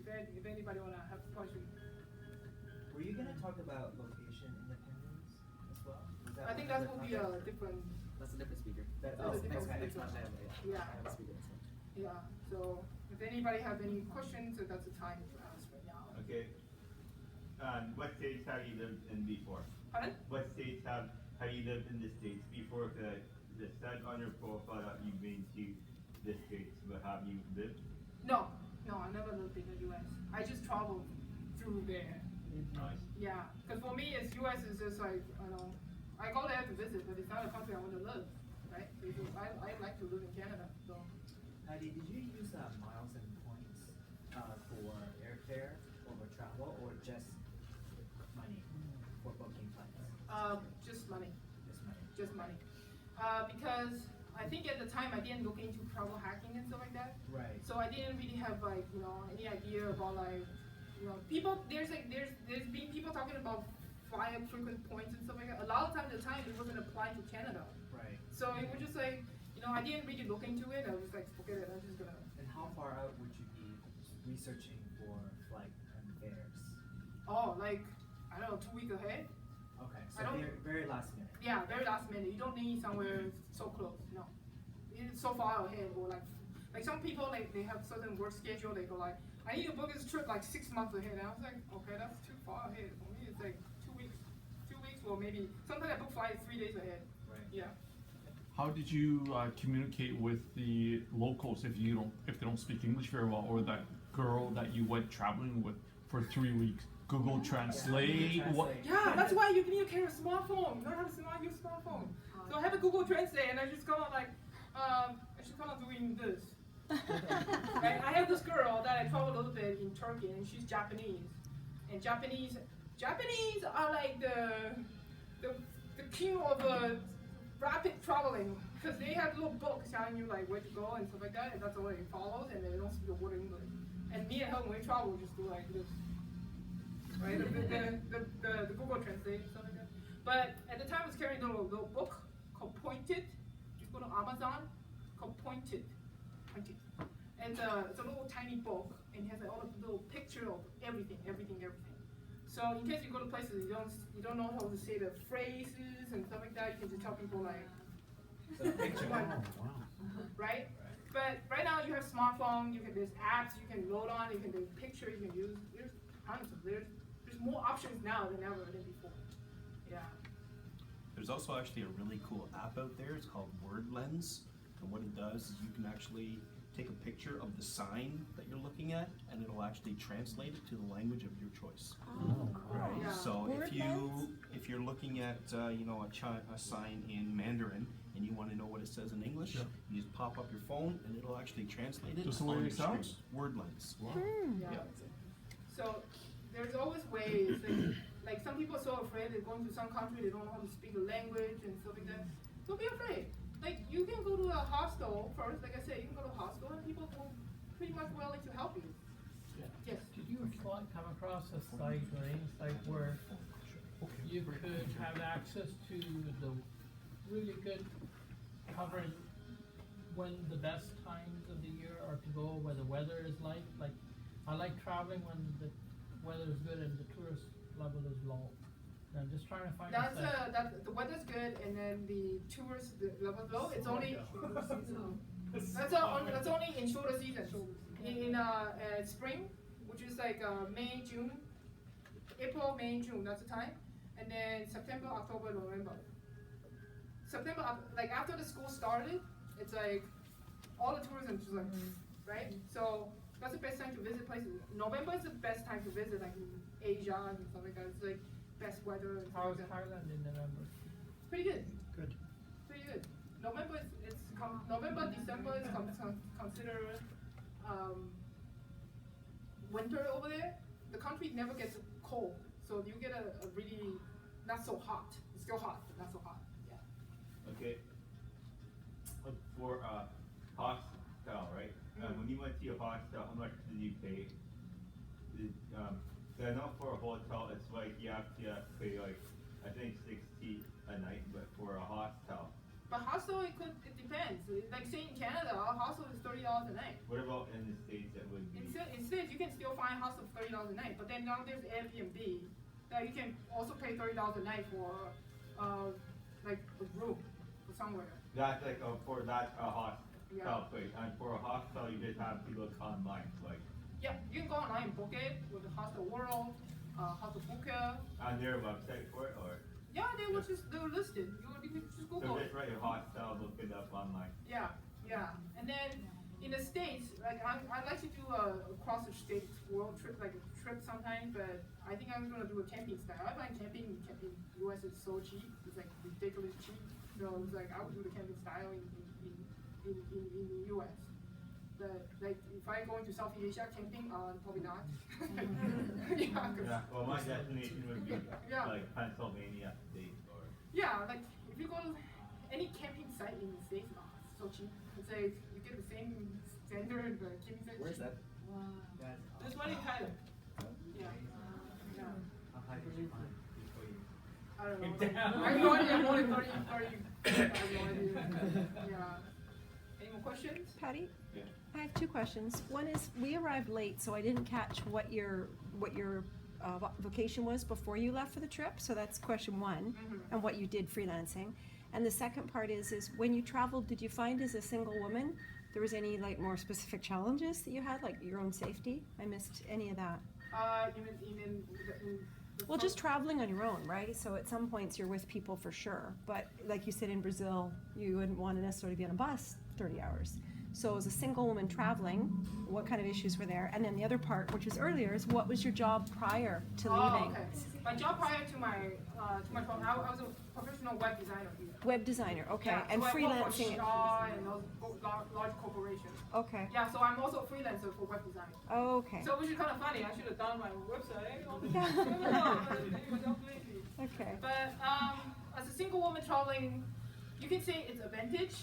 if anybody wanna have a question. Were you gonna talk about location independence as well? I think that will be a different. That's a different speaker. That's a different next speaker. month I have a Yeah. I have a speaker next month. Yeah. So if anybody have any questions, that's the time to ask right now. Okay. What states have you lived in before? Pardon? What states have you lived in the States before? Cause it said on your profile that you've been to the States, but have you lived? No, I never lived in the U.S. I just traveled through there. Nice. Yeah, because for me, it's U.S. is just like, I go there to visit, but it's not a country I want to live, right? Because I like to live in Canada, so. Heidi, did you use miles and points for airfare or travel, or just money for booking flights? Just money. Just money. Just money. Because I think at the time I didn't look into travel hacking and stuff like that. Right. So I didn't really have like, any idea about like, people, there's been people talking about fire frequent points and stuff like that. A lot of times the time it wasn't applied to Canada. Right. So it was just like, I didn't really look into it. I was like, forget it, I'm just gonna. And how far out would you be researching for flight and fares? Oh, like, I don't know, 2 weeks ahead? Okay, so I don't- very last minute. Yeah, very last minute. You don't need somewhere so close, no. It's so far ahead, or like some people, they have certain work schedule, they go like, I need to book this trip like 6 months ahead. And I was like, okay, that's too far ahead. For me, it's like 2 weeks, or maybe, sometimes I book flight 3 days ahead. Right. Yeah. How did you communicate with the locals if they don't speak English very well, or that girl that you went traveling with for 3 weeks? Google Translate. What? Yeah, that's why you need to carry a smartphone. You don't have to use a smartphone. So I have a Google Translate, and I just kind of like, I just kind of doing this. Right? I have this girl that I traveled a little bit in Turkey, and she's Japanese. And Japanese are like the king of rapid traveling, because they have little books telling you like where to go and stuff like that, and that's all it follows, and they don't speak a word of English. And me and her, when we travel, we just do like this. Right? The Google Translate and stuff like that. But at the time, I was carrying a little book called Pointed. Just go to Amazon, called Pointed. And it's a little tiny book, and it has all the little picture of everything. So in case you go to places you don't know how to say the phrases and stuff like that, you can just tell people like, So picture. right? But right now you have smartphone, there's apps you can load on, you can do picture, you can use. There's tons of there's more options now than ever than before. Yeah. There's also actually a really cool app out there. It's called Word Lens, and what it does is you can actually take a picture of the sign that you're looking at, and it'll actually translate it to the language of your choice. Oh, Right. Yeah. So Word if you're looking at a sign in Mandarin and you want to know what it says in English, you just pop up your phone and it'll actually translate it. Just the way on it your screen. sounds? Word Lens. Yeah. Yeah. So there's always ways. Like some people are so afraid they're going to some country, they don't know how to speak the language and stuff like that. Don't be afraid. Like you can go to a hostel first. Like I said, you can go to a hostel and people will pretty much willing to help you. Yes. Did you come across a site or any site where you could have access to the really good covering when the best times of the year are to go, where the weather is like? Like, I like traveling when the weather is good and the tourist level is low. And I'm just trying to find a site. The weather's good and then the tourist level's low. It's only that's only in shorter seasons. In spring, which is like May, June, April, May, June. That's the time, and then September, October, November. September, like after the school started, it's like all the tourism is like, right? So that's the best time to visit places. November is the best time to visit, like in Asia and stuff like that. It's like best weather. And How is stuff like that. Thailand in November? Pretty good. Good. Pretty good. November November, December is considered winter over there. The country never gets cold, so you get a really not so hot. It's still hot, but not so hot. Yeah. Okay. For hostel, right? When you went to your hostel, how much did you pay? I know for a hotel, it's like you have to pay like I think $60 a night, but for a hostel, But hostel, it depends. Like say in Canada, our hostel is $30 a night. What about in the States that would be? In States, you can still find hostel for $30 a night, but then now there's Airbnb that you can also pay $30 a night for, like a room or somewhere. That's like for that hostel Yeah. place, and for a hostel you just have to look online, like Yeah, you can go online and book it with the Hostel World, Hostel Booker. on their website for it, or Yeah, they were listed. You can just so Google just it. write your hostel, look it up online. Yeah, yeah. And then in the States, like I like to do a cross the state world trip, like a trip sometimes, but I think I'm gonna do a camping style. I find camping US is so cheap. It's like ridiculously cheap. So it's like I would do the camping style in the US. But like if I go into Southeast Asia camping, probably not. Yeah, 'cause- Yeah, well my destination would be Yeah. like Pennsylvania State or yeah, like if you go to any camping site in the States, it's so cheap. It's like you get the same standard camping site. Where's cheap. that? That's There's one in Thailand. Yeah. Yeah. How high did you climb before you? I don't know. Came down. I have no idea. More than 30. I have no idea. Yeah. Any more questions? Patty? Yeah. I have two questions. One is, we arrived late, so I didn't catch what your vocation was before you left for the trip, so that's question one, and what you did freelancing. And the second part is when you traveled, did you find as a single woman, there was any like more specific challenges that you had, like your own safety? I missed any of that. In Well, just traveling on your own, right? So at some points you're with people for sure, but like you said in Brazil, you wouldn't want to necessarily be on a bus 30 hours. So as a single woman traveling, what kind of issues were there? And then the other part, which was earlier, is what was your job prior to leaving? Okay. My job prior to my phone, I was a professional web designer here. Web designer, okay, Yeah, and so I work for freelancing. Shaw and those large corporations. Okay, Yeah, so I'm also a freelancer for web design. okay, So which is kind of funny. I should have done my website. okay, But as a single woman traveling, you can say it's advantage,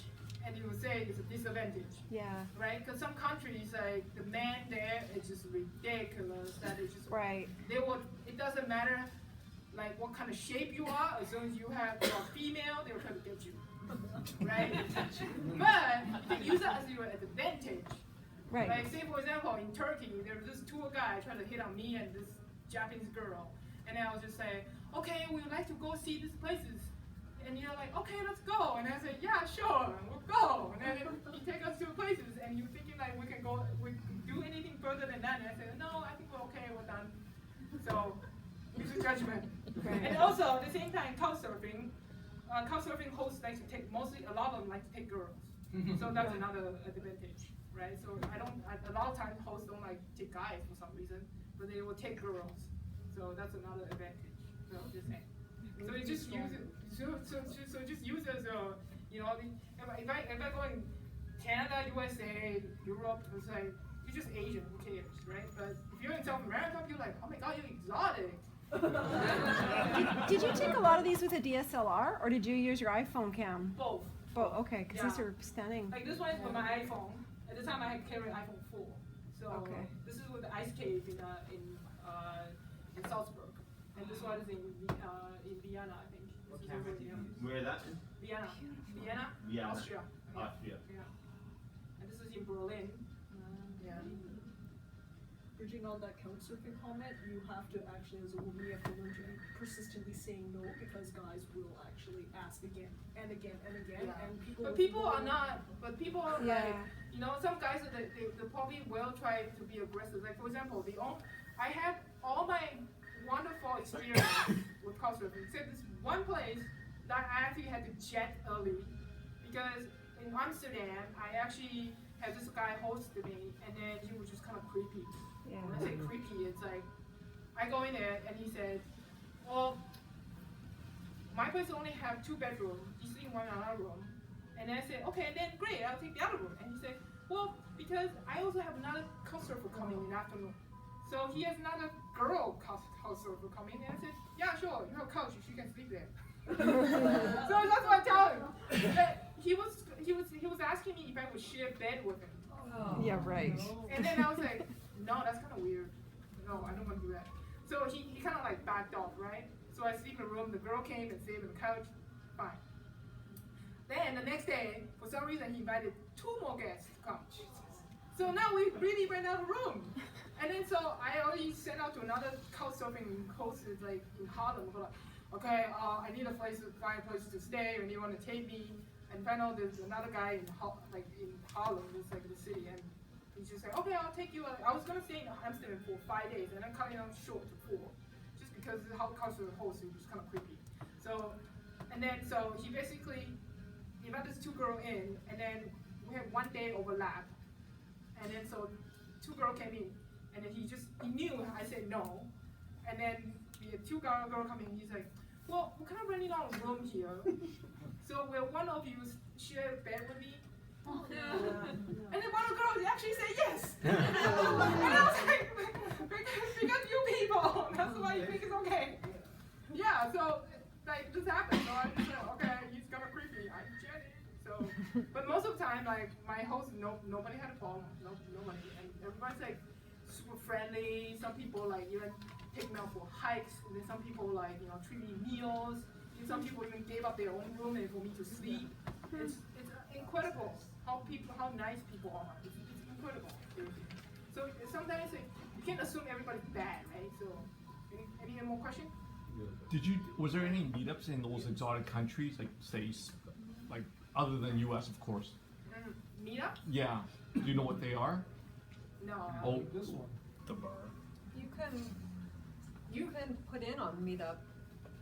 and you would say it's a disadvantage, yeah, right? Because some countries, like the man there is just ridiculous. That is just right, they will. It doesn't matter, like what kind of shape you are. As long as you are female, they will try to get you, right? But you can use it as your advantage. right, Like say for example in Turkey, there was this tour guy trying to hit on me and this Japanese girl, and then I was just saying, okay, we would like to go see these places, and you're like, okay, let's go, and I said, yeah, sure, we'll go, and then he take us to places, and you're thinking like we can do anything further than that, and I said, no, I think we're okay, we're done. So use your judgment. Right. And also at the same time, couchsurfing hosts like to take a lot of them like to take girls, so that's another advantage. Right, so a lot of times hosts don't like take guys for some reason, but they will take girls. So that's another advantage. So just saying. So you just use it. So just use it as a, if I go in Canada, USA, Europe, it's like you're just Asian, who cares, right? But if you're in South America, you're like, oh my God, you're exotic. Did you take a lot of these with a DSLR, or did you use your iPhone cam? Both. Oh, okay, because these Yeah. are stunning. Like this one is with my iPhone. At the time, I had carried iPhone 4. So Okay. this is with the ice cave in Salzburg, and this one is in Vienna, I think. What This is camera over do you in use? Where that? Vienna, Vienna. Austria. Yeah. Austria. Yeah. And this is in Berlin. Yeah. Bridging on that couchsurfing comment, you have to actually, as a woman, you have to learn to be persistently saying no, because guys will actually ask again and again and again, Yeah. and people. But people are not. But people are Yeah. like, some guys they probably will try to be aggressive. Like for example, I have all my wonderful experience with couchsurfing, except this one place that I actually had to jet early, because in Amsterdam I actually had this guy hosted me, and then he was just kind of creepy. Yeah. When I say creepy, it's like I go in there and he said, well, my place only have 2 bedrooms. You sleep in one another room. And then I said, okay, then great, I'll take the other room. And he said, well, because I also have another couchsurfer coming in the afternoon. So he has another girl couchsurfer coming. And I said, yeah, sure, you have a couch, she can sleep there. So that's what I tell him. But he was asking me if I would share bed with him. Yeah, right. And then I was like, no, that's kind of weird. No, I don't want to do that. So he kind of like backed off, right? So I sleep in a room, the girl came and stayed on the couch, fine. Then the next day, for some reason, he invited 2 more guests to come. So now we really ran out of room. And then so I already sent out to another couchsurfing host like in Harlem. We're like, okay, I need a find a place to stay, and you want to take me. And find out there's another guy in Harlem, it's like the city, and he's just like, okay, I'll take you. I was gonna stay in Amsterdam for 5 days, and I'm cutting it short to 4, just because how couchsurfing host is just kind of creepy. So, and then so he basically invited this 2 girls in, and then we had 1 day overlap, and then so 2 girls came in, and then he knew I said no, and then the 2 girls come in, he's like, well, we're kind of running out of room here, so will one of you share a bed with me? And then one of the girls actually said yes. And I was like, because you people, that's why you think it's okay. Yeah, so like this happened, so I just said, okay, he's kind of creepy, I get it. So, but most of the time, like my host, nobody had a problem, nobody, and everybody's like super friendly. Some people like even take me out for hikes, and then some people like treat me meals. And some people even gave up their own room and for me to sleep. It's incredible how nice people are. It's incredible. So sometimes you can't assume everybody's bad, right? So any more questions? Was there any meetups in those exotic countries, like say, like other than U.S. of course? Meetup? Yeah. Do you know what they are? No. Oh, This one. The bar. You can put in on Meetup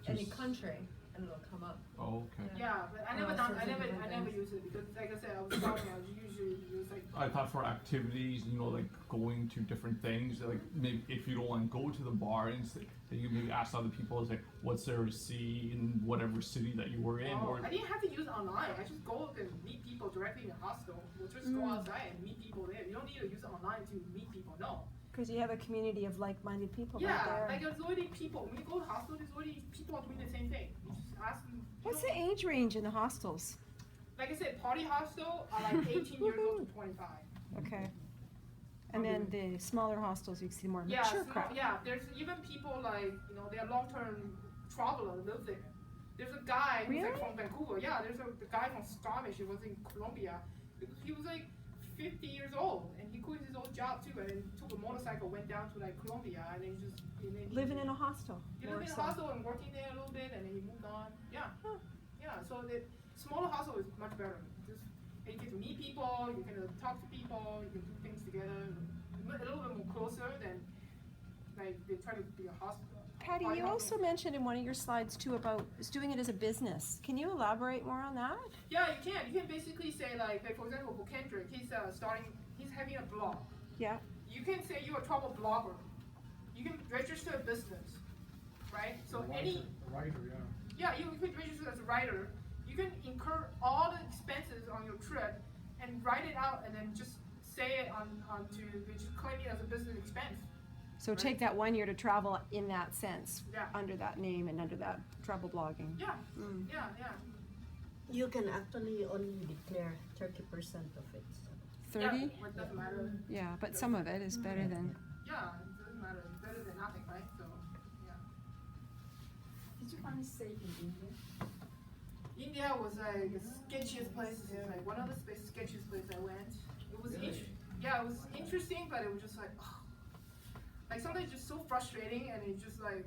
any Just- country and it'll come up. Oh, okay. Yeah, but I never use it because, like I said, I was talking. I usually use like. I thought for activities, like going to different things, like maybe if you don't want to go to the bar, and then you maybe ask other people, like, what's there to see in whatever city that you were in, or I didn't have to use it online. I just go and meet people directly in the hostel. We'll just go outside and meet people there. You don't need to use it online to meet people. No. Because you have a community of like-minded people Yeah, right there. like there's already people. When you go to the hostel, there's already people doing the same thing. You just ask them. What's the age range in the hostels? Like I said, party hostel are like 18 years old to 25. Okay. And then the smaller hostels, you see more Yeah, mature crowd. yeah. There's even people like they're long-term travelers live there. There's a guy who's like Really? from Vancouver. Yeah, there's the guy from Squamish. He was in Colombia. He was like 50 years old, and he quit his old job too, and then took a motorcycle, went down to like Colombia, and then Living in a hostel. he lived in a hostel and working there a little bit, and then he moved on. Yeah, yeah. So the smaller hostel is much better. You get to meet people, you can talk to people, you can do things together, a little bit more closer than like they try to be a hospital. Patty, you also mentioned in one of your slides too about doing it as a business. Can you elaborate more on that? Yeah, you can. You can basically say like for example, for Kendrick, he's having a blog. Yeah. You can say you're a travel blogger. You can register a business, right? So A writer, yeah. yeah, you could register as a writer. You can incur all the expenses on your trip and write it out, and then just say it just claim it as a business expense. So take that 1 year to travel in that sense, Yeah. under that name and under that travel blogging. Yeah, Mm. yeah. You can actually only declare 30% of it. 30? Yeah, but it doesn't matter. Yeah, but some of it is better than. Yeah, it doesn't matter. It's better than nothing, right? So, yeah. Did you find safe in India? India was like the sketchiest place. It's like one of the sketchiest places I went. It was it was interesting, but it was just like, like sometimes just so frustrating, and it's just like,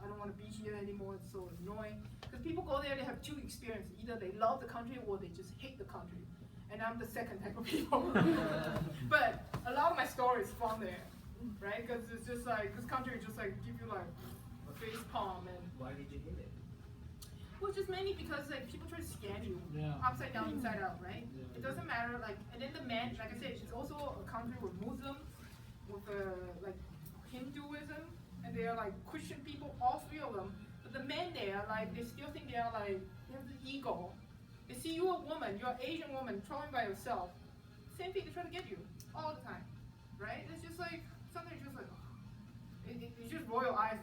I don't want to be here anymore. It's so annoying. Because people go there, they have 2 experiences. Either they love the country or they just hate the country. And I'm the second type of people. But a lot of my story is from there, right? Because it's just like this country just like give you like a face palm and. Why did you hate it? Well, just mainly because like people try to scam you, upside down, inside out, right? It doesn't matter. Like, and then the man, like I said, it's also a country with Muslim, with like Hinduism, and they are like Christian people, all 3 of them. But the men there, like, they still think they are like they have the ego. They see you a woman, you're an Asian woman traveling by yourself. Same thing they try to get you all the time, right? It's just like something just like it's just royal eyes,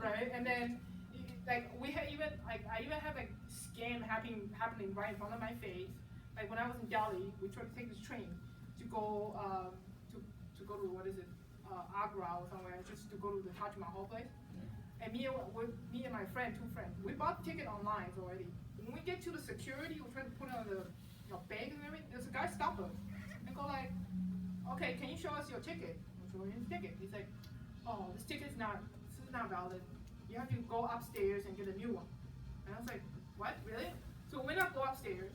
right? And then. Like I even had like scam happening right in front of my face. Like when I was in Delhi, we tried to take this train to go to go to Agra or somewhere, just to go to the Taj Mahal place. And me and my friend, 2 friends, we bought ticket online already. when we get to the security, we try to put on the bag and everything. There's a guy stop us and go like, okay, can you show us your ticket? We show him his ticket. He's like, oh, this is not valid. You have to go upstairs and get a new one. And I was like, what, really? So we went up, go upstairs.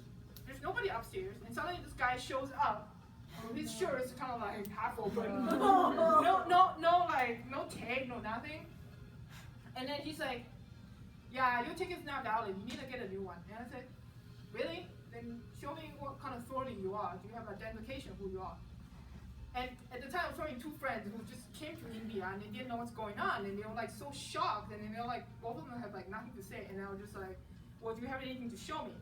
There's nobody upstairs, and suddenly this guy shows up. His shirt is kind of like half open. No tag, no nothing. And then he's like, yeah, your ticket's not valid. You need to get a new one. And I said, really? Then show me what kind of authority you are. Do you have identification who you are? And at the time, I was showing two friends who just came to India and they didn't know what's going on, and they were like so shocked, and then they're like, both of them had like nothing to say, and I was just like, well, do you have anything to show me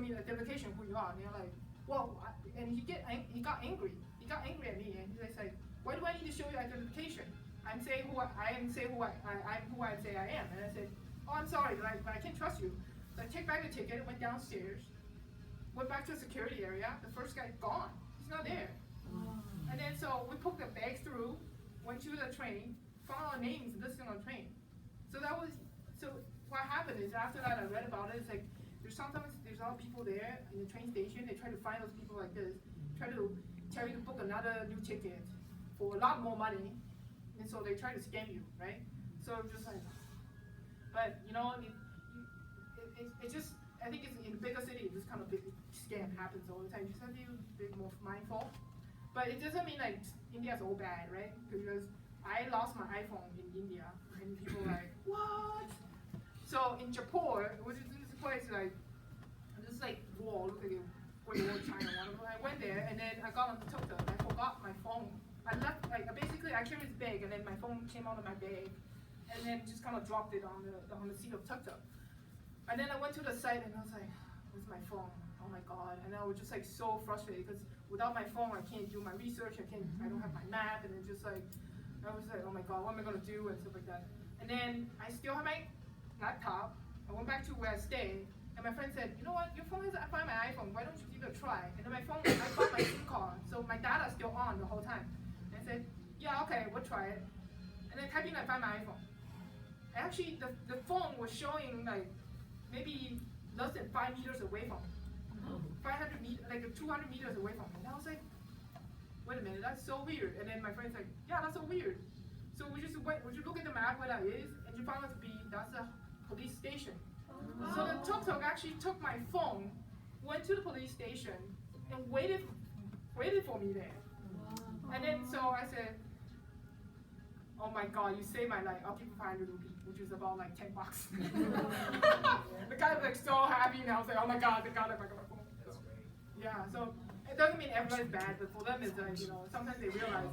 the identification who you are? And they're like, well, and he got angry. He got angry at me, and he's like, why do I need to show you identification? I'm who I say I am. And I said, oh, I'm sorry, but I can't trust you. So I take back the ticket, went downstairs, went back to the security area. The first guy's gone. He's not there. And then so we put the bags through, went to the train, found our names listed on the train. So what happened is after that I read about it, it's like there's a lot of people there in the train station, they try to find those people like this, try to tell you to book another new ticket for a lot more money, and so they try to scam you, right? So just like, but you know, it just, I think it's in bigger cities, this kind of big scam happens all the time. You just have to be more mindful. But it doesn't mean like India's all bad, right? Because I lost my iPhone in India, and people were like, what? So in Jaipur, which is this place like, this like wall, look like a Great Wall of China. I went there, and then I got on the tuk-tuk. I forgot my phone. I left, like basically I carried this bag, and then my phone came out of my bag, and then just kind of dropped it on the seat of tuk-tuk. And then I went to the site, and I was like, where's my phone? Oh my god! And I was just like so frustrated because without my phone I can't do my research. I don't have my map, and it's just like I was like, oh my god, what am I gonna do and stuff like that. And then I still have my laptop. I went back to where I stay, and my friend said, you know what? Your phone is Find My iPhone. Why don't you give it a try? And then my phone, I bought my SIM card, so my data's still on the whole time. And I said, yeah, okay, we'll try it. And then type in Find My iPhone. And actually, the phone was showing like maybe less than 5 meters away from me. 500 meters, like 200 meters away from me. And I was like, wait a minute, that's so weird. And then my friend's like, yeah, that's so weird. So we just look at the map where that is, and you found out that's a police station. So the tuk-tuk actually took my phone, went to the police station, and waited for me there. And then so I said, oh my god, you saved my life. I'll give you 500 rupees, which is about like $10. The guy was like so happy, and I was like, oh my god, I got my phone. That's great. Yeah, so it doesn't mean everybody's bad, but for them it's like, you know, sometimes they realize